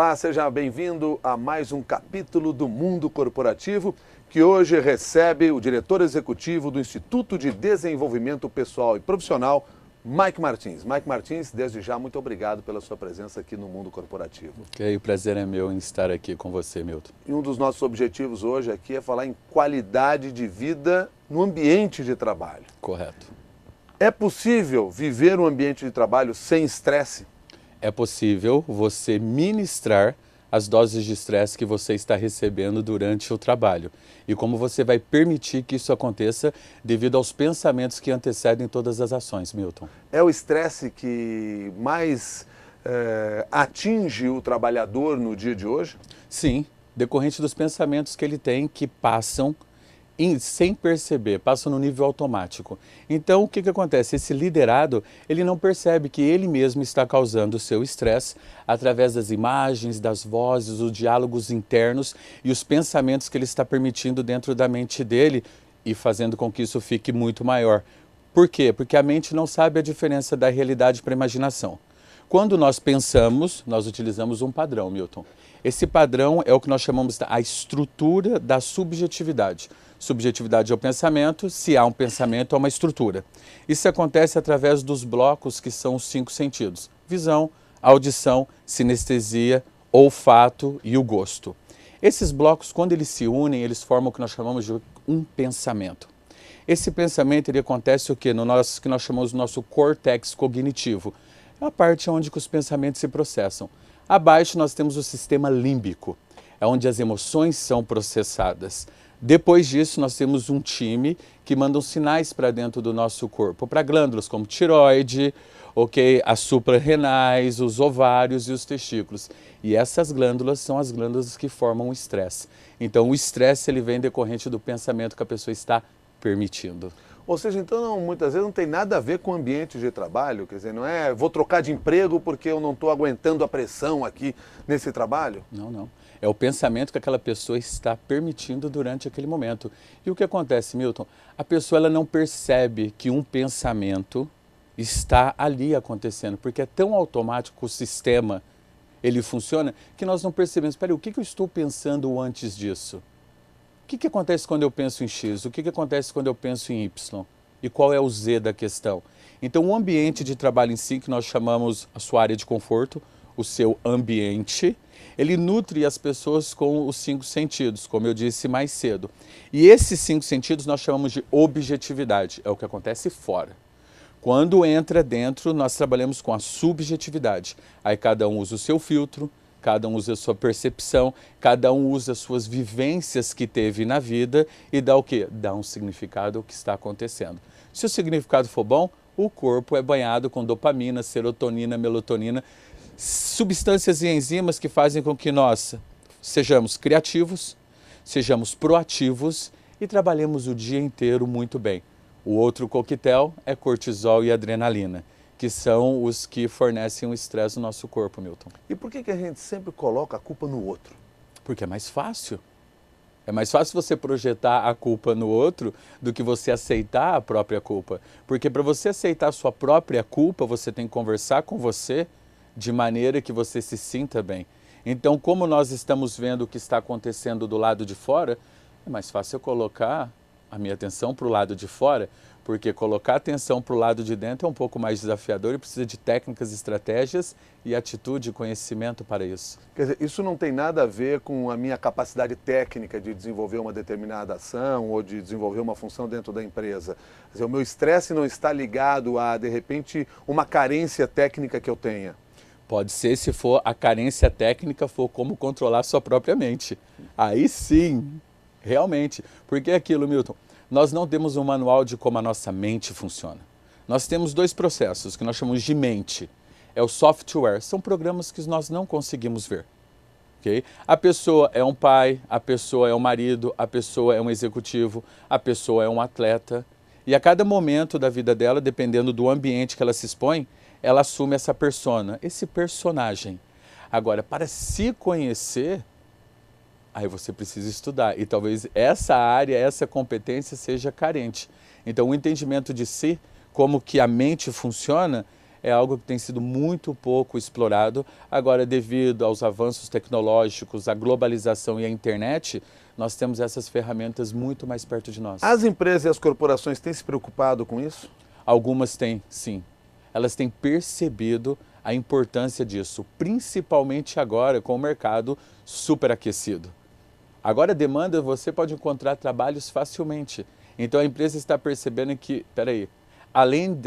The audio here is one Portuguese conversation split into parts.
Olá, seja bem-vindo a mais um capítulo do Mundo Corporativo, que hoje recebe o diretor executivo do Instituto de Desenvolvimento Pessoal e Profissional, Mike Martins. Mike Martins, desde já, muito obrigado pela sua presença aqui no Mundo Corporativo. O prazer é meu em estar aqui com você, Milton. E um dos nossos objetivos hoje aqui é falar em qualidade de vida no ambiente de trabalho. Correto. É possível viver um ambiente de trabalho sem estresse? É possível você ministrar as doses de estresse que você está recebendo durante o trabalho. E como você vai permitir que isso aconteça devido aos pensamentos que antecedem todas as ações, Milton? É o estresse que mais atinge o trabalhador no dia de hoje? Sim, decorrente dos pensamentos que ele tem que passam sem perceber, passam no nível automático. Então, o que acontece? Esse liderado, ele não percebe que ele mesmo está causando o seu estresse através das imagens, das vozes, os diálogos internos e os pensamentos que ele está permitindo dentro da mente dele e fazendo com que isso fique muito maior. Por quê? Porque a mente não sabe a diferença da realidade para a imaginação. Quando nós pensamos, nós utilizamos um padrão, Milton. Esse padrão é o que nós chamamos a estrutura da subjetividade. Subjetividade é o pensamento, se há um pensamento, há uma estrutura. Isso acontece através dos blocos que são os 5 sentidos: visão, audição, sinestesia, olfato e o gosto. Esses blocos, quando eles se unem, eles formam o que nós chamamos de um pensamento. Esse pensamento ele acontece o quê? No nosso, que nós chamamos do nosso córtex cognitivo. É a parte onde os pensamentos se processam. Abaixo nós temos o sistema límbico, é onde as emoções são processadas. Depois disso nós temos um time que manda sinais para dentro do nosso corpo, para glândulas como tireoide, as suprarrenais, os ovários e os testículos. E essas glândulas são as glândulas que formam o estresse. Então o estresse ele vem decorrente do pensamento que a pessoa está permitindo. Ou seja, então muitas vezes não tem nada a ver com o ambiente de trabalho, quer dizer, não é vou trocar de emprego porque eu não estou aguentando a pressão aqui nesse trabalho? Não. É o pensamento que aquela pessoa está permitindo durante aquele momento. E o que acontece, Milton? A pessoa ela não percebe que um pensamento está ali acontecendo, porque é tão automático o sistema, ele funciona, que nós não percebemos. Espera aí, o que eu estou pensando antes disso? O que acontece quando eu penso em X? O que acontece quando eu penso em Y? E qual é o Z da questão? Então, o ambiente de trabalho em si, que nós chamamos a sua área de conforto, o seu ambiente, ele nutre as pessoas com os 5 sentidos, como eu disse mais cedo. E esses 5 sentidos nós chamamos de objetividade, é o que acontece fora. Quando entra dentro, nós trabalhamos com a subjetividade. Aí cada um usa o seu filtro, cada um usa a sua percepção, cada um usa as suas vivências que teve na vida e dá o quê? Dá um significado ao que está acontecendo. Se o significado for bom, o corpo é banhado com dopamina, serotonina, melatonina, substâncias e enzimas que fazem com que nós sejamos criativos, sejamos proativos e trabalhemos o dia inteiro muito bem. O outro coquetel é cortisol e adrenalina, que são os que fornecem o estresse no nosso corpo, Milton. E por que a gente sempre coloca a culpa no outro? Porque é mais fácil. É mais fácil você projetar a culpa no outro do que você aceitar a própria culpa. Porque para você aceitar a sua própria culpa, você tem que conversar com você de maneira que você se sinta bem. Então, como nós estamos vendo o que está acontecendo do lado de fora, é mais fácil eu colocar a minha atenção para o lado de fora, porque colocar a atenção para o lado de dentro é um pouco mais desafiador e precisa de técnicas, estratégias e atitude e conhecimento para isso. Quer dizer, isso não tem nada a ver com a minha capacidade técnica de desenvolver uma determinada ação ou de desenvolver uma função dentro da empresa. Quer dizer, o meu estresse não está ligado a, de repente, uma carência técnica que eu tenha. Pode ser, se for a carência técnica, for como controlar sua própria mente. Aí sim, realmente. Porque é aquilo, Milton, nós não temos um manual de como a nossa mente funciona. Nós temos 2 processos que nós chamamos de mente. É o software, são programas que nós não conseguimos ver. Okay? A pessoa é um pai, a pessoa é um marido, a pessoa é um executivo, a pessoa é um atleta. E a cada momento da vida dela, dependendo do ambiente que ela se expõe, ela assume essa persona, esse personagem. Agora, para se conhecer, aí você precisa estudar. E talvez essa área, essa competência seja carente. Então, o entendimento de si, como que a mente funciona, é algo que tem sido muito pouco explorado. Agora, devido aos avanços tecnológicos, à globalização e à internet, nós temos essas ferramentas muito mais perto de nós. As empresas e as corporações têm se preocupado com isso? Algumas têm, sim. Elas têm percebido a importância disso, principalmente agora com o mercado superaquecido. Agora a demanda, você pode encontrar trabalhos facilmente. Então a empresa está percebendo que, peraí, além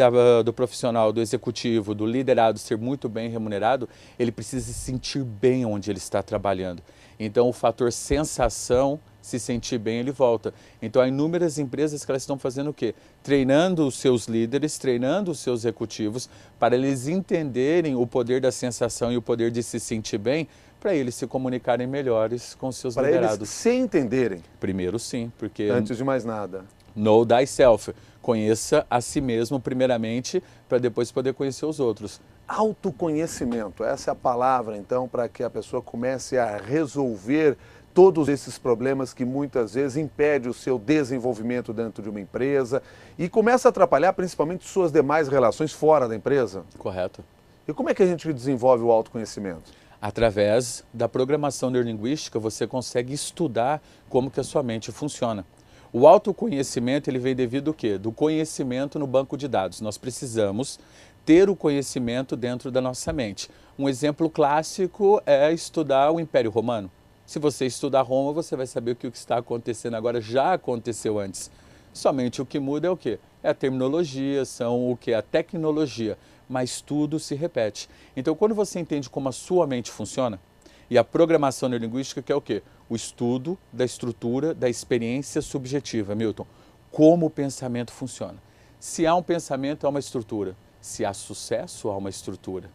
do profissional, do executivo, do liderado ser muito bem remunerado, ele precisa se sentir bem onde ele está trabalhando. Então o fator sensação, se sentir bem, ele volta. Então há inúmeras empresas que elas estão fazendo o quê? Treinando os seus líderes, treinando os seus executivos, para eles entenderem o poder da sensação e o poder de se sentir bem, para eles se comunicarem melhores com os seus liderados. Para eles se entenderem. Primeiro sim, porque... Antes de mais nada. Know thyself. Conheça a si mesmo primeiramente, para depois poder conhecer os outros. Autoconhecimento, essa é a palavra então para que a pessoa comece a resolver todos esses problemas que muitas vezes impedem o seu desenvolvimento dentro de uma empresa e começa a atrapalhar principalmente suas demais relações fora da empresa. Correto. E como é que a gente desenvolve o autoconhecimento? Através da programação neurolinguística, você consegue estudar como que a sua mente funciona. O autoconhecimento, ele vem devido ao quê? Do conhecimento no banco de dados. Nós precisamos ter o conhecimento dentro da nossa mente. Um exemplo clássico é estudar o Império Romano. Se você estudar Roma, você vai saber que o que está acontecendo agora já aconteceu antes. Somente o que muda é o quê? É a terminologia, são o que? A tecnologia, mas tudo se repete. Então, quando você entende como a sua mente funciona, e a programação neurolinguística, que é o quê? O estudo da estrutura da experiência subjetiva, Milton. Como o pensamento funciona. Se há um pensamento, há uma estrutura. Se há sucesso, há uma estrutura.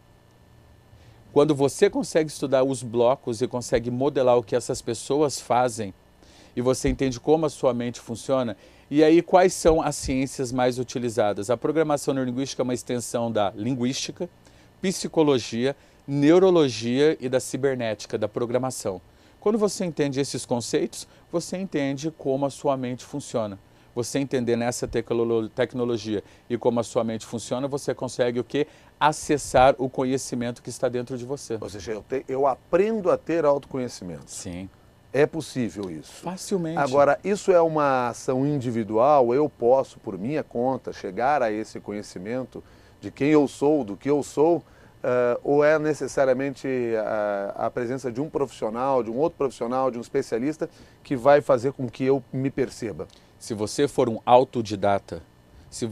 Quando você consegue estudar os blocos e consegue modelar o que essas pessoas fazem, e você entende como a sua mente funciona, e aí quais são as ciências mais utilizadas? A programação neurolinguística é uma extensão da linguística, psicologia, neurologia e da cibernética, da programação. Quando você entende esses conceitos, você entende como a sua mente funciona. Você entender nessa tecnologia e como a sua mente funciona, você consegue o quê? Acessar o conhecimento que está dentro de você. Ou seja, eu aprendo a ter autoconhecimento. Sim. É possível isso. Facilmente. Agora, isso é uma ação individual? Eu posso, por minha conta, chegar a esse conhecimento de quem eu sou, do que eu sou? Ou é necessariamente a presença de um profissional, de um outro profissional, de um especialista que vai fazer com que eu me perceba? Se você for um autodidata, se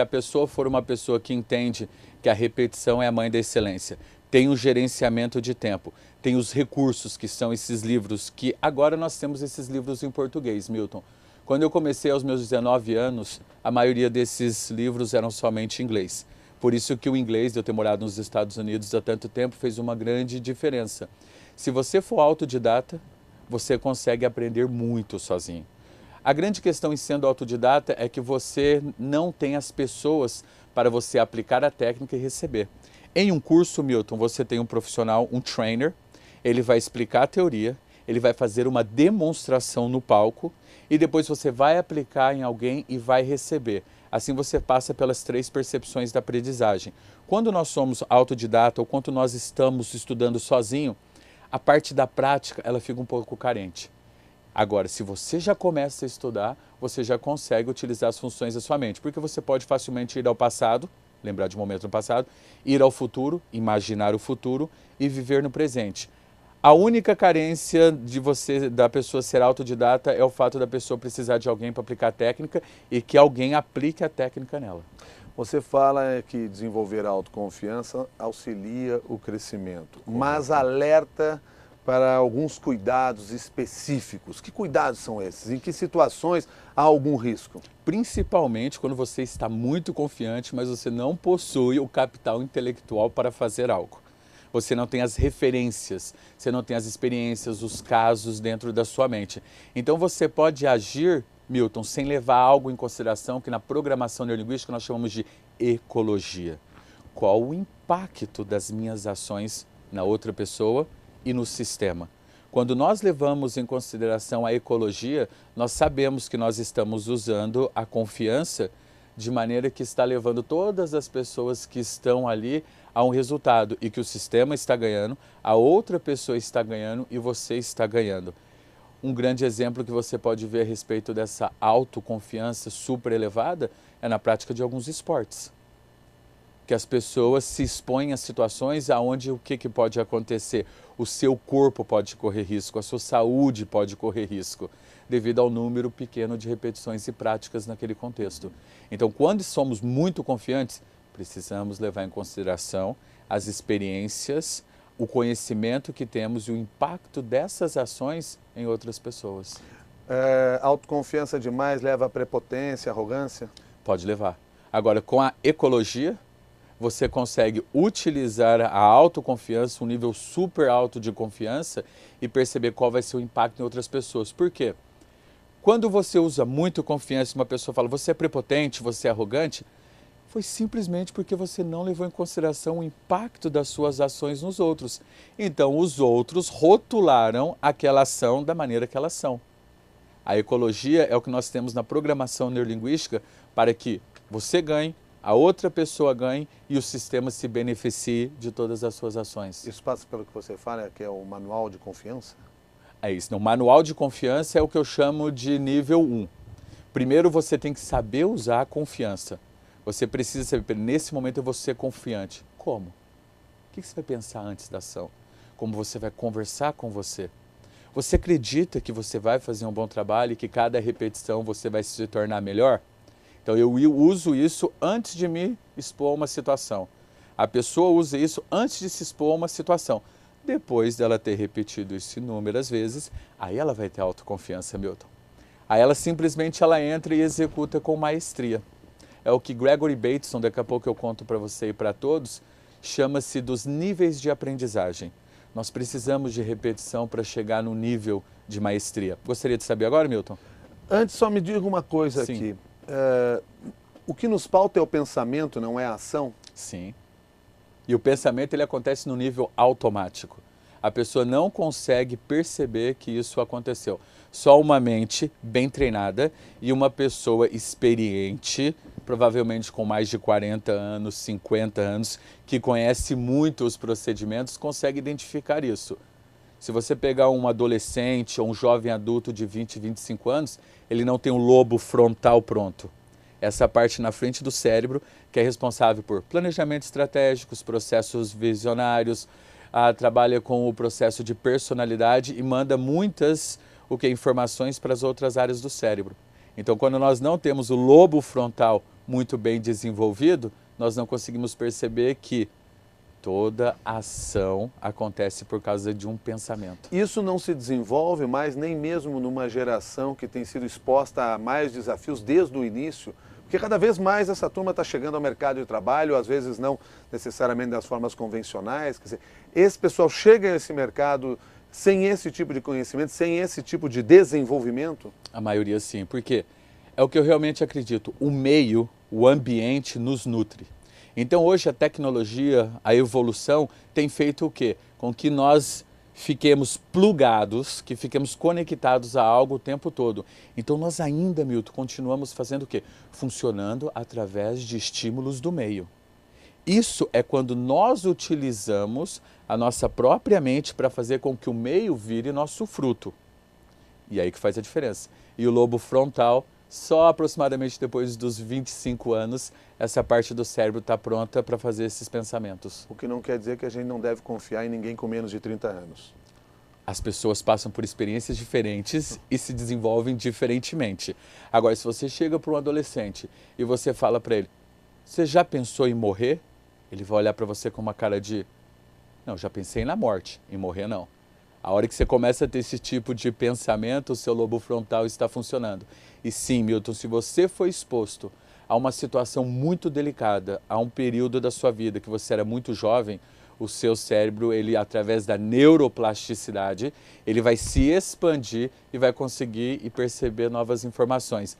a pessoa for uma pessoa que entende que a repetição é a mãe da excelência, tem o gerenciamento de tempo, tem os recursos que são esses livros, que agora nós temos esses livros em português, Milton. Quando eu comecei aos meus 19 anos, a maioria desses livros eram somente em inglês. Por isso que o inglês, de eu ter morado nos Estados Unidos há tanto tempo, fez uma grande diferença. Se você for autodidata, você consegue aprender muito sozinho. A grande questão em sendo autodidata é que você não tem as pessoas para você aplicar a técnica e receber. Em um curso, Milton, você tem um profissional, um trainer, ele vai explicar a teoria, ele vai fazer uma demonstração no palco e depois você vai aplicar em alguém e vai receber. Assim você passa pelas 3 percepções da aprendizagem. Quando nós somos autodidata ou quando nós estamos estudando sozinho, a parte da prática ela fica um pouco carente. Agora, se você já começa a estudar, você já consegue utilizar as funções da sua mente, porque você pode facilmente ir ao passado, lembrar de um momento no passado, ir ao futuro, imaginar o futuro e viver no presente. A única carência da pessoa ser autodidata é o fato da pessoa precisar de alguém para aplicar a técnica e que alguém aplique a técnica nela. Você fala que desenvolver a autoconfiança auxilia o crescimento, mas alerta para alguns cuidados específicos. Que cuidados são esses? Em que situações há algum risco? Principalmente quando você está muito confiante, mas você não possui o capital intelectual para fazer algo. Você não tem as referências, você não tem as experiências, os casos dentro da sua mente. Então você pode agir, Milton, sem levar algo em consideração que na programação neurolinguística nós chamamos de ecologia. Qual o impacto das minhas ações na outra pessoa e no sistema? Quando nós levamos em consideração a ecologia, nós sabemos que nós estamos usando a confiança de maneira que está levando todas as pessoas que estão ali a um resultado e que o sistema está ganhando, a outra pessoa está ganhando e você está ganhando. Um grande exemplo que você pode ver a respeito dessa autoconfiança super elevada é na prática de alguns esportes. Que as pessoas se expõem a situações onde o que pode acontecer? O seu corpo pode correr risco, a sua saúde pode correr risco, devido ao número pequeno de repetições e práticas naquele contexto. Então, quando somos muito confiantes, precisamos levar em consideração as experiências, o conhecimento que temos e o impacto dessas ações em outras pessoas. Autoconfiança demais leva a prepotência, arrogância? Pode levar. Agora, com a ecologia, você consegue utilizar a autoconfiança, um nível super alto de confiança e perceber qual vai ser o impacto em outras pessoas. Por quê? Quando você usa muito confiança e uma pessoa fala, você é prepotente, você é arrogante, foi simplesmente porque você não levou em consideração o impacto das suas ações nos outros. Então, os outros rotularam aquela ação da maneira que elas são. A ecologia é o que nós temos na programação neurolinguística para que você ganhe, a outra pessoa ganhe e o sistema se beneficie de todas as suas ações. Isso passa pelo que você fala, que é o manual de confiança? É isso. O manual de confiança é o que eu chamo de nível 1. Primeiro você tem que saber usar a confiança. Você precisa saber, nesse momento eu vou ser confiante. Como? O que você vai pensar antes da ação? Como você vai conversar com você? Você acredita que você vai fazer um bom trabalho e que cada repetição você vai se tornar melhor? Então eu uso isso antes de me expor a uma situação. A pessoa usa isso antes de se expor a uma situação. Depois dela ter repetido isso inúmeras vezes, aí ela vai ter autoconfiança, Milton. Aí ela simplesmente entra e executa com maestria. É o que Gregory Bateson, daqui a pouco eu conto para você e para todos, chama-se dos níveis de aprendizagem. Nós precisamos de repetição para chegar no nível de maestria. Gostaria de saber agora, Milton? Antes, só me diga uma coisa aqui. O que nos pauta é o pensamento, não é a ação? Sim. E o pensamento ele acontece no nível automático. A pessoa não consegue perceber que isso aconteceu. Só uma mente bem treinada e uma pessoa experiente, provavelmente com mais de 40 anos, 50 anos, que conhece muito os procedimentos, consegue identificar isso. Se você pegar um adolescente ou um jovem adulto de 20, 25 anos, ele não tem um lobo frontal pronto. Essa parte na frente do cérebro que é responsável por planejamento estratégico, os processos visionários, trabalha com o processo de personalidade e manda muitas informações para as outras áreas do cérebro. Então, quando nós não temos o lobo frontal muito bem desenvolvido, nós não conseguimos perceber que toda ação acontece por causa de um pensamento. Isso não se desenvolve mais nem mesmo numa geração que tem sido exposta a mais desafios desde o início, porque cada vez mais essa turma está chegando ao mercado de trabalho, às vezes não necessariamente das formas convencionais. Quer dizer, esse pessoal chega a esse mercado sem esse tipo de conhecimento, sem esse tipo de desenvolvimento? A maioria sim, porque é o que eu realmente acredito, o meio, o ambiente nos nutre. Então hoje a tecnologia, a evolução tem feito o quê? Com que nós fiquemos plugados, que fiquemos conectados a algo o tempo todo. Então nós ainda, Milton, continuamos fazendo o quê? Funcionando através de estímulos do meio. Isso é quando nós utilizamos a nossa própria mente para fazer com que o meio vire nosso fruto. E aí que faz a diferença. E o lobo frontal, só aproximadamente depois dos 25 anos, essa parte do cérebro está pronta para fazer esses pensamentos. O que não quer dizer que a gente não deve confiar em ninguém com menos de 30 anos. As pessoas passam por experiências diferentes e se desenvolvem diferentemente. Agora, se você chega para um adolescente e você fala para ele, você já pensou em morrer? Ele vai olhar para você com uma cara de, não, já pensei na morte, em morrer não. A hora que você começa a ter esse tipo de pensamento, o seu lobo frontal está funcionando. E sim, Milton, se você foi exposto a uma situação muito delicada, a um período da sua vida que você era muito jovem, o seu cérebro, ele através da neuroplasticidade, ele vai se expandir e vai conseguir e perceber novas informações.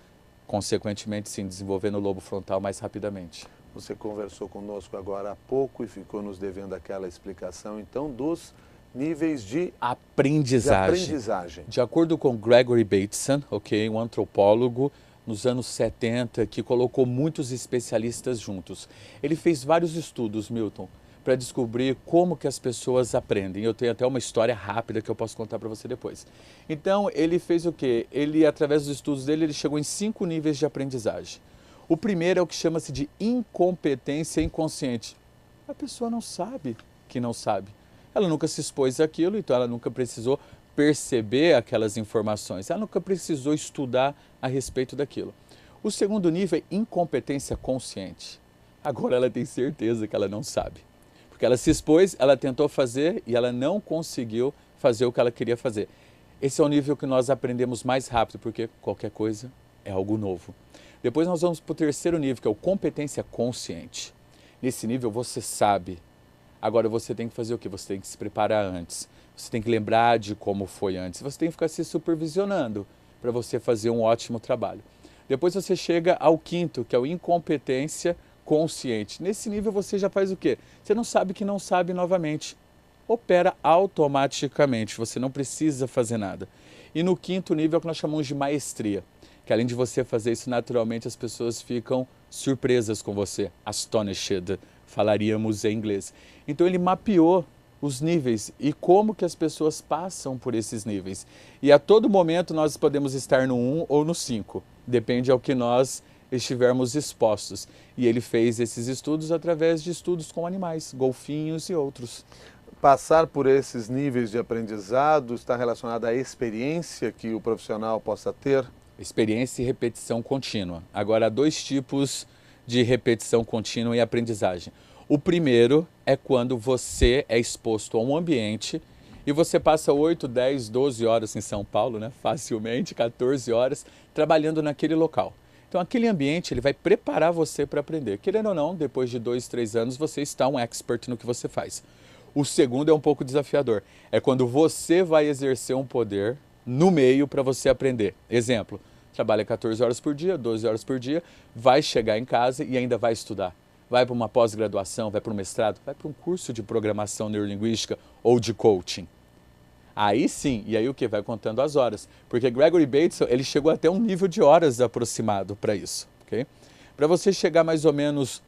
Consequentemente, sim, desenvolvendo o lobo frontal mais rapidamente. Você conversou conosco agora há pouco e ficou nos devendo aquela explicação, então, dos níveis de aprendizagem. De acordo com Gregory Bateson, um antropólogo nos anos 70, que colocou muitos especialistas juntos. Ele fez vários estudos, Milton, para descobrir como que as pessoas aprendem. Eu tenho até uma história rápida que eu posso contar para você depois. Então, ele fez o quê? Ele, através dos estudos dele, ele chegou em 5 níveis de aprendizagem. O primeiro é o que chama-se de incompetência inconsciente. A pessoa não sabe que não sabe. Ela nunca se expôs àquilo, então ela nunca precisou perceber aquelas informações. Ela nunca precisou estudar a respeito daquilo. O segundo nível é incompetência consciente. Agora ela tem certeza que ela não sabe. Porque ela se expôs, ela tentou fazer e ela não conseguiu fazer o que ela queria fazer. Esse é o nível que nós aprendemos mais rápido, porque qualquer coisa é algo novo. Depois nós vamos para o terceiro nível, que é o competência consciente. Nesse nível você sabe. Agora você tem que fazer o quê? Você tem que se preparar antes. Você tem que lembrar de como foi antes. Você tem que ficar se supervisionando para você fazer um ótimo trabalho. Depois você chega ao quinto, que é o incompetência consciente. Nesse nível você já faz o quê? Você não sabe que não sabe novamente. Opera automaticamente, você não precisa fazer nada. E no quinto nível é o que nós chamamos de maestria, que além de você fazer isso naturalmente, as pessoas ficam surpresas com você, astonished, falaríamos em inglês. Então ele mapeou os níveis e como que as pessoas passam por esses níveis. E a todo momento nós podemos estar no 1 ou no 5, depende ao que nós estivermos expostos. E ele fez esses estudos através de estudos com animais, golfinhos e outros. Passar por esses níveis de aprendizado está relacionado à experiência que o profissional possa ter? Experiência e repetição contínua. Agora, há 2 tipos de repetição contínua e aprendizagem. O primeiro é quando você é exposto a um ambiente e você passa 8, 10, 12 horas em São Paulo, né? Facilmente, 14 horas, trabalhando naquele local. Então, aquele ambiente ele vai preparar você para aprender. Querendo ou não, depois de 2, 3 anos, você está um expert no que você faz. O segundo é um pouco desafiador. É quando você vai exercer um poder no meio para você aprender. Exemplo, trabalha 14 horas por dia, 12 horas por dia, vai chegar em casa e ainda vai estudar. Vai para uma pós-graduação, vai para um mestrado, vai para um curso de programação neurolinguística ou de coaching. Aí sim, e aí o que? Vai contando as horas. Porque Gregory Bateson, ele chegou até um nível de horas aproximado para isso. Okay? Para você chegar mais ou menos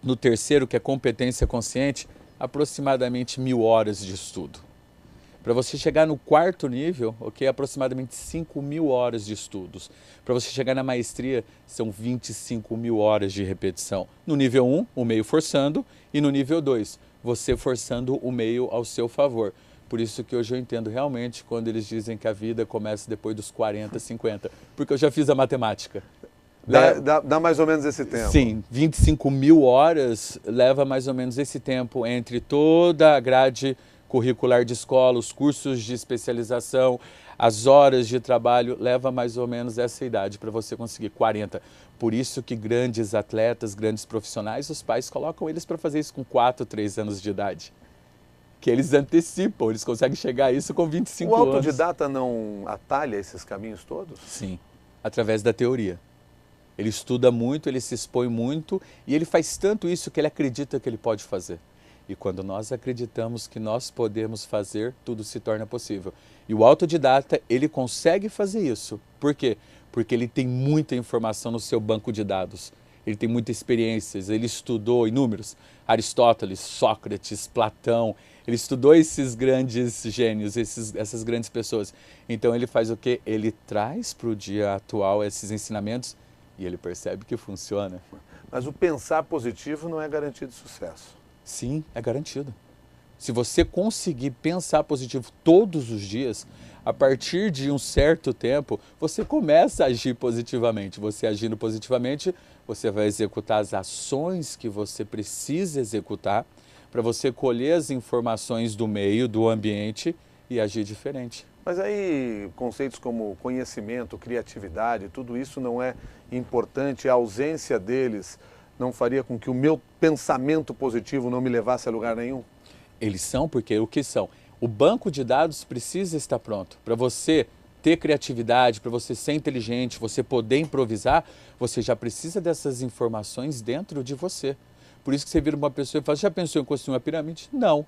no terceiro, que é competência consciente, aproximadamente 1000 horas de estudo. Para você chegar no quarto nível, okay, aproximadamente 5.000 horas de estudos. Para você chegar na maestria, são 25.000 horas de repetição. No nível 1, o meio forçando, e no nível 2, você forçando o meio ao seu favor. Por isso que hoje eu entendo realmente quando eles dizem que a vida começa depois dos 40, 50, porque eu já fiz a matemática. Dá mais ou menos esse tempo? Sim, 25.000 horas leva mais ou menos esse tempo entre toda a grade curricular de escola, os cursos de especialização, as horas de trabalho, leva mais ou menos essa idade para você conseguir 40. Por isso que grandes atletas, grandes profissionais, os pais colocam eles para fazer isso com 4, 3 anos de idade. Que eles antecipam, eles conseguem chegar a isso com 25 anos. O autodidata não atalha esses caminhos todos? Sim, através da teoria. Ele estuda muito, ele se expõe muito e ele faz tanto isso que ele acredita que ele pode fazer. E quando nós acreditamos que nós podemos fazer, tudo se torna possível. E o autodidata, ele consegue fazer isso. Por quê? Porque ele tem muita informação no seu banco de dados. Ele tem muitas experiências, ele estudou inúmeros. Aristóteles, Sócrates, Platão. Ele estudou esses grandes gênios, essas grandes pessoas. Então ele faz o quê? Ele traz para o dia atual esses ensinamentos e ele percebe que funciona. Mas o pensar positivo não é garantia de sucesso. Sim, é garantido. Se você conseguir pensar positivo todos os dias, a partir de um certo tempo, você começa a agir positivamente. Você agindo positivamente, você vai executar as ações que você precisa executar para você colher as informações do meio, do ambiente e agir diferente. Mas aí conceitos como conhecimento, criatividade, tudo isso não é importante, a ausência deles não faria com que o meu pensamento positivo não me levasse a lugar nenhum? Eles são porque o que são? O banco de dados precisa estar pronto. Para você ter criatividade, para você ser inteligente, você poder improvisar, você já precisa dessas informações dentro de você. Por isso que você vira uma pessoa e fala, já pensou em construir uma pirâmide? Não.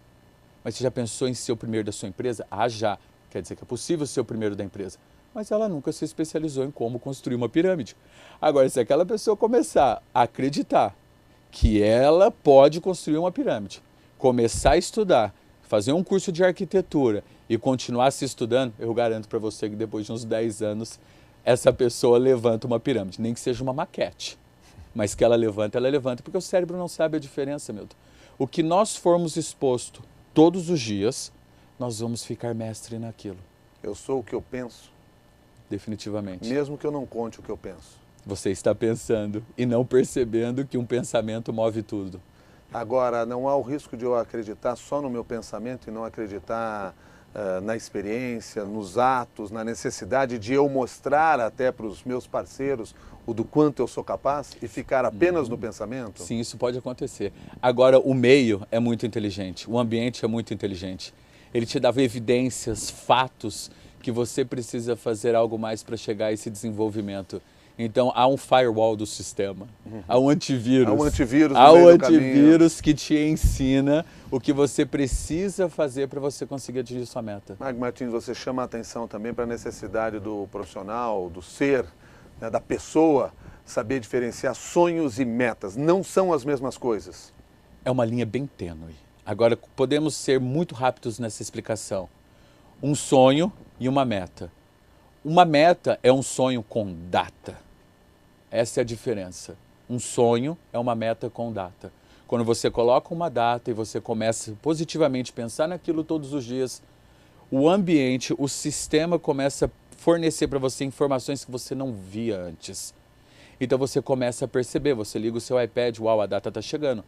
Mas você já pensou em ser o primeiro da sua empresa? Ah, já. Quer dizer que é possível ser o primeiro da empresa. mas ela nunca se especializou em como construir uma pirâmide. Agora, se aquela pessoa começar a acreditar que ela pode construir uma pirâmide, começar a estudar, fazer um curso de arquitetura e continuar se estudando, eu garanto para você que depois de uns 10 anos, essa pessoa levanta uma pirâmide, nem que seja uma maquete. Mas que ela levanta, porque o cérebro não sabe a diferença, Milton. O que nós formos exposto todos os dias, nós vamos ficar mestre naquilo. Eu sou o que eu penso. Definitivamente. Mesmo que eu não conte o que eu penso. Você está pensando e não percebendo que um pensamento move tudo. Agora, não há o risco de eu acreditar só no meu pensamento e não acreditar na experiência, nos atos, na necessidade de eu mostrar até para os meus parceiros o do quanto eu sou capaz e ficar apenas no pensamento? Sim, isso pode acontecer. Agora, o meio é muito inteligente, o ambiente é muito inteligente. Ele te dá evidências, fatos que você precisa fazer algo mais para chegar a esse desenvolvimento. Então, há um firewall do sistema, há um antivírus. Há um antivírus no há meio um do caminho. antivírus que te ensina o que você precisa fazer para você conseguir atingir sua meta. Mike Martins, você chama a atenção também para a necessidade do profissional, do ser, né, da pessoa, saber diferenciar sonhos e metas. Não são as mesmas coisas. É uma linha bem tênue. Agora, podemos ser muito rápidos nessa explicação. Um sonho e uma meta. Uma meta é um sonho com data. Essa é a diferença. Um sonho é uma meta com data. Quando você coloca uma data e você começa positivamente a pensar naquilo todos os dias, o ambiente, o sistema começa a fornecer para você informações que você não via antes. Então você começa a perceber, você liga o seu iPad, uau, a data está chegando.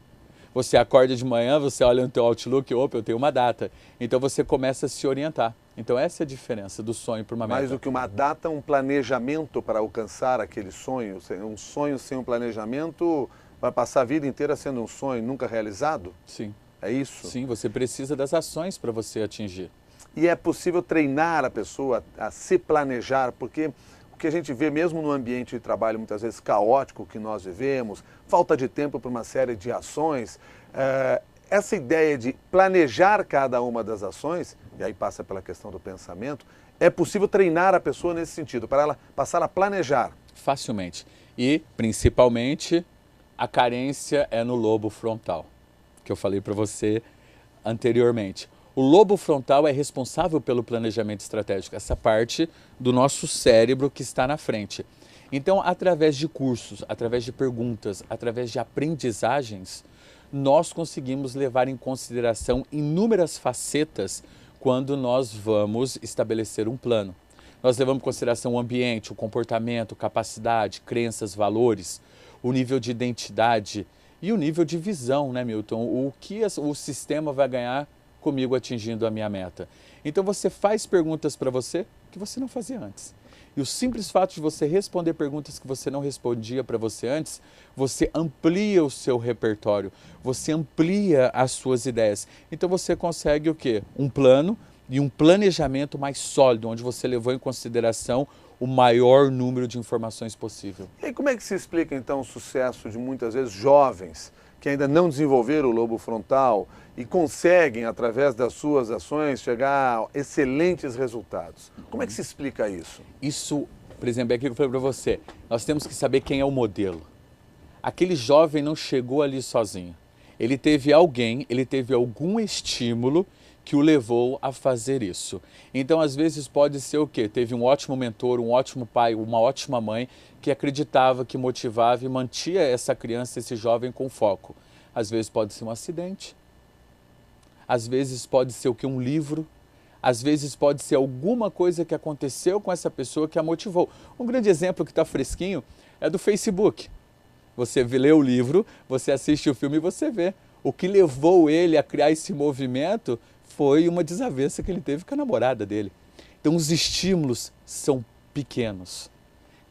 Você acorda de manhã, você olha no teu Outlook, opa, eu tenho uma data. Então você começa a se orientar. Então essa é a diferença do sonho para uma meta. Mais do que uma data, um planejamento para alcançar aquele sonho. Um sonho sem um planejamento vai passar a vida inteira sendo um sonho nunca realizado? Sim. É isso? Sim, você precisa das ações para você atingir. E é possível treinar a pessoa a se planejar, porque o que a gente vê mesmo no ambiente de trabalho muitas vezes caótico que nós vivemos, falta de tempo para uma série de ações, essa ideia de planejar cada uma das ações, e aí passa pela questão do pensamento, é possível treinar a pessoa nesse sentido, para ela passar a planejar. Facilmente. E, principalmente, a carência é no lobo frontal, que eu falei para você anteriormente. O lobo frontal é responsável pelo planejamento estratégico, essa parte do nosso cérebro que está na frente. Então, através de cursos, através de perguntas, através de aprendizagens, nós conseguimos levar em consideração inúmeras facetas quando nós vamos estabelecer um plano. Nós levamos em consideração o ambiente, o comportamento, capacidade, crenças, valores, o nível de identidade e o nível de visão, né, Milton? O que o sistema vai ganhar comigo atingindo a minha meta. Então você faz perguntas para você que você não fazia antes. E o simples fato de você responder perguntas que você não respondia para você antes, você amplia o seu repertório, você amplia as suas ideias. Então você consegue o quê? Um plano e um planejamento mais sólido, onde você levou em consideração o maior número de informações possível. E aí, como é que se explica então o sucesso de muitas vezes jovens que ainda não desenvolveram o lobo frontal e conseguem, através das suas ações, chegar a excelentes resultados? Como é que se explica isso? Isso, por exemplo, é aquilo que eu falei para você. Nós temos que saber quem é o modelo. Aquele jovem não chegou ali sozinho. Ele teve alguém, ele teve algum estímulo que o levou a fazer isso. Então, às vezes, pode ser o quê? Teve um ótimo mentor, um ótimo pai, uma ótima mãe que acreditava, que motivava e mantia essa criança, esse jovem com foco. Às vezes pode ser um acidente. Às vezes pode ser o quê? Um livro. Às vezes pode ser alguma coisa que aconteceu com essa pessoa que a motivou. Um grande exemplo que está fresquinho é do Facebook. Você lê o livro, você assiste o filme e você vê. O que levou ele a criar esse movimento foi uma desavença que ele teve com a namorada dele. Então os estímulos são pequenos.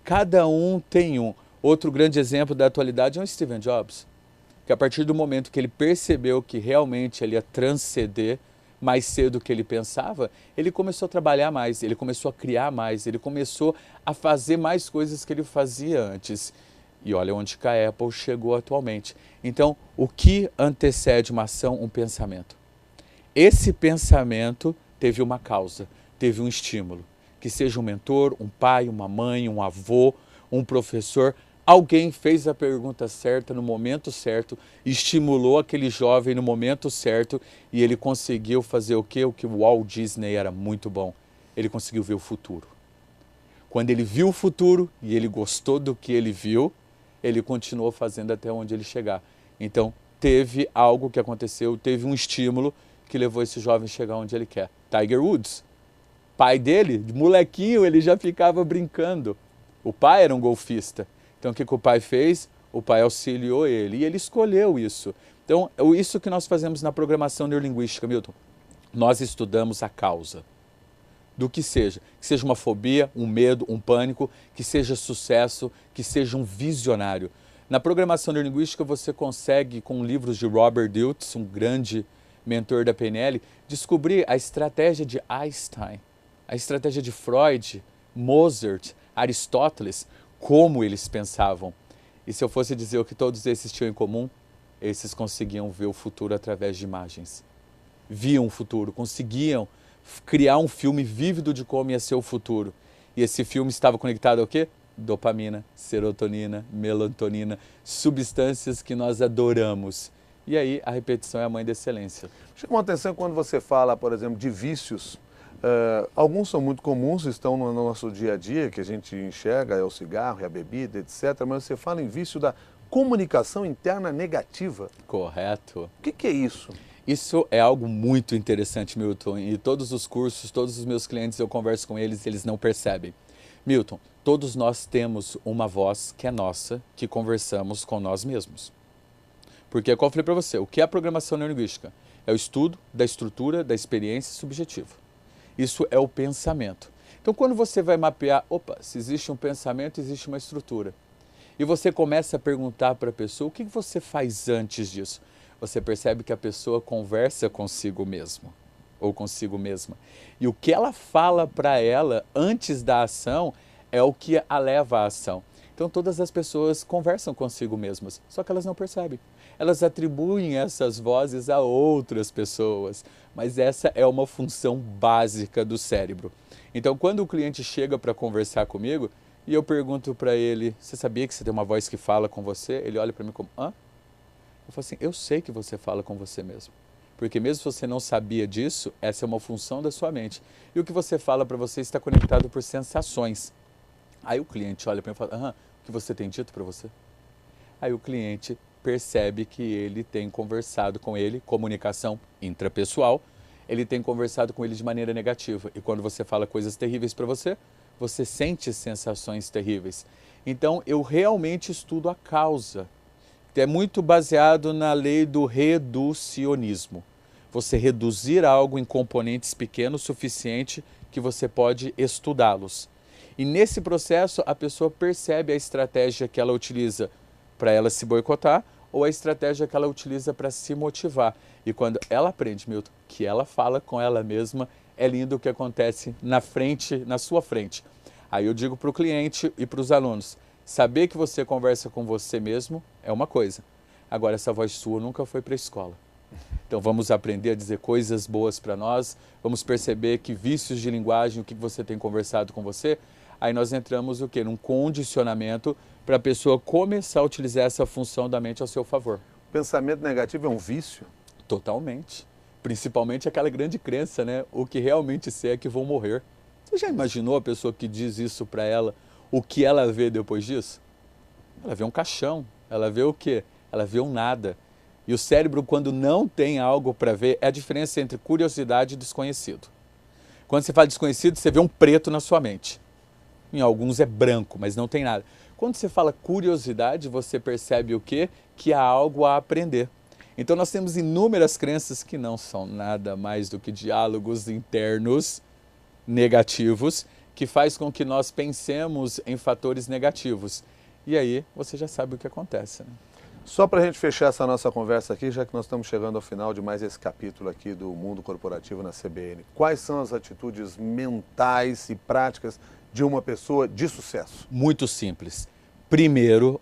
Cada um tem um. Outro grande exemplo da atualidade é o Steve Jobs, que a partir do momento que ele percebeu que realmente ele ia transcender mais cedo do que ele pensava, ele começou a trabalhar mais, ele começou a criar mais, ele começou a fazer mais coisas que ele fazia antes. E olha onde que a Apple chegou atualmente. Então, o que antecede uma ação? Um pensamento. Esse pensamento teve uma causa, teve um estímulo. que seja um mentor, um pai, uma mãe, um avô, um professor. Alguém fez a pergunta certa no momento certo, estimulou aquele jovem no momento certo e ele conseguiu fazer o quê? O que o Walt Disney era muito bom. Ele conseguiu ver o futuro. Quando ele viu o futuro e ele gostou do que ele viu, ele continuou fazendo até onde ele chegar. Então, teve algo que aconteceu, teve um estímulo que levou esse jovem a chegar onde ele quer. Tiger Woods, pai dele, de molequinho, ele já ficava brincando. O pai era um golfista. Então, o que o pai fez? O pai auxiliou ele e ele escolheu isso. Então, é isso que nós fazemos na programação neurolinguística, Milton. Nós estudamos a causa do que seja uma fobia, um medo, um pânico, que seja sucesso, que seja um visionário. Na programação neurolinguística você consegue, com livros de Robert Dilts, um grande mentor da PNL, descobrir a estratégia de Einstein, a estratégia de Freud, Mozart, Aristóteles, como eles pensavam. E se eu fosse dizer o que todos esses tinham em comum, esses conseguiam ver o futuro através de imagens. Viam o futuro, conseguiam criar um filme vívido de como ia ser o futuro. E esse filme estava conectado ao quê? Dopamina, serotonina, melatonina, substâncias que nós adoramos. E aí a repetição é a mãe da excelência. Chama a atenção quando você fala, por exemplo, de vícios. Alguns são muito comuns, estão no nosso dia a dia, que a gente enxerga, é o cigarro, é a bebida, etc. Mas você fala em vício da comunicação interna negativa. Correto. O que é isso? Isso é algo muito interessante, Milton, e todos os cursos, todos os meus clientes, eu converso com eles, eles não percebem. Milton, todos nós temos uma voz que é nossa, que conversamos com nós mesmos. Porque, como eu falei para você, o que é a programação neurolinguística? É o estudo da estrutura da experiência subjetiva. Isso é o pensamento. Então, quando você vai mapear, se existe um pensamento, existe uma estrutura. E você começa a perguntar para a pessoa, o que você faz antes disso? Você percebe que a pessoa conversa consigo mesmo, ou consigo mesma. E o que ela fala para ela antes da ação é o que a leva à ação. Então todas as pessoas conversam consigo mesmas, só que elas não percebem. Elas atribuem essas vozes a outras pessoas, mas essa é uma função básica do cérebro. Então quando o cliente chega para conversar comigo e eu pergunto para ele, você sabia que você tem uma voz que fala com você? Ele olha para mim como, hã? Eu falo assim, eu sei que você fala com você mesmo. Porque mesmo se você não sabia disso, essa é uma função da sua mente. E o que você fala para você está conectado por sensações. Aí o cliente olha para mim e fala, o que você tem dito para você? Aí o cliente percebe que ele tem conversado com ele, comunicação intrapessoal, ele tem conversado com ele de maneira negativa. E quando você fala coisas terríveis para você, você sente sensações terríveis. Então eu realmente estudo a causa. É muito baseado na lei do reducionismo. Você reduzir algo em componentes pequenos o suficiente que você pode estudá-los. E nesse processo a pessoa percebe a estratégia que ela utiliza para ela se boicotar ou a estratégia que ela utiliza para se motivar. E quando ela aprende, Milton, que ela fala com ela mesma, é lindo o que acontece na frente, na sua frente. Aí eu digo para o cliente e para os alunos, saber que você conversa com você mesmo é uma coisa. Agora, essa voz sua nunca foi para a escola. Então, vamos aprender a dizer coisas boas para nós, vamos perceber que vícios de linguagem, o que você tem conversado com você, aí nós entramos o quê? Num condicionamento para a pessoa começar a utilizar essa função da mente ao seu favor. Pensamento negativo é um vício? Totalmente. Principalmente aquela grande crença, né? O que realmente sei é que vou morrer. Você já imaginou a pessoa que diz isso para ela? O que ela vê depois disso? Ela vê um caixão. Ela vê o quê? Ela vê um nada. E o cérebro, quando não tem algo para ver, é a diferença entre curiosidade e desconhecido. Quando você fala desconhecido, você vê um preto na sua mente. Em alguns é branco, mas não tem nada. Quando você fala curiosidade, você percebe o quê? Que há algo a aprender. Então nós temos inúmeras crenças que não são nada mais do que diálogos internos negativos, que faz com que nós pensemos em fatores negativos. E aí você já sabe o que acontece, né? Só para a gente fechar essa nossa conversa aqui, já que nós estamos chegando ao final de mais esse capítulo aqui do Mundo Corporativo na CBN, quais são as atitudes mentais e práticas de uma pessoa de sucesso? Muito simples. Primeiro,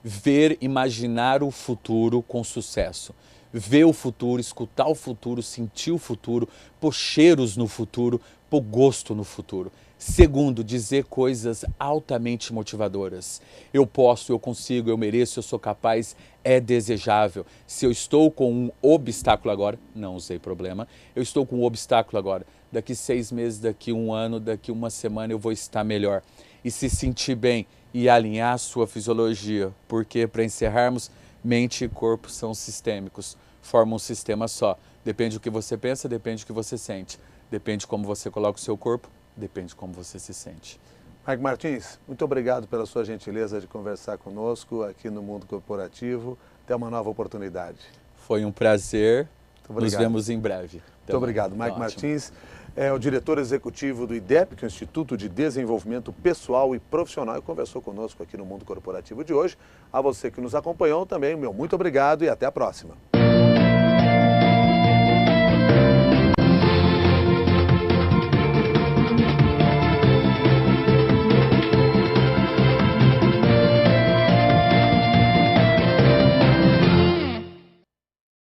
ver, imaginar o futuro com sucesso. Ver o futuro, escutar o futuro, sentir o futuro, pôr cheiros no futuro, pôr gosto no futuro. Segundo, dizer coisas altamente motivadoras. Eu posso, eu consigo, eu mereço, eu sou capaz, é desejável. Se eu estou com um obstáculo agora, não usei problema, eu estou com um obstáculo agora, daqui 6 meses, daqui 1 ano, daqui 1 semana eu vou estar melhor. E se sentir bem e alinhar a sua fisiologia, porque, para encerrarmos, mente e corpo são sistêmicos, formam um sistema só. Depende do que você pensa, depende do que você sente. Depende de como você coloca o seu corpo, depende de como você se sente. Mike Martins, muito obrigado pela sua gentileza de conversar conosco aqui no Mundo Corporativo. Até uma nova oportunidade. Foi um prazer. Nos vemos em breve. Muito obrigado. Mike Martins é o diretor executivo do IDEP, que é o Instituto de Desenvolvimento Pessoal e Profissional, e conversou conosco aqui no Mundo Corporativo de hoje. A você que nos acompanhou também, meu muito obrigado e até a próxima.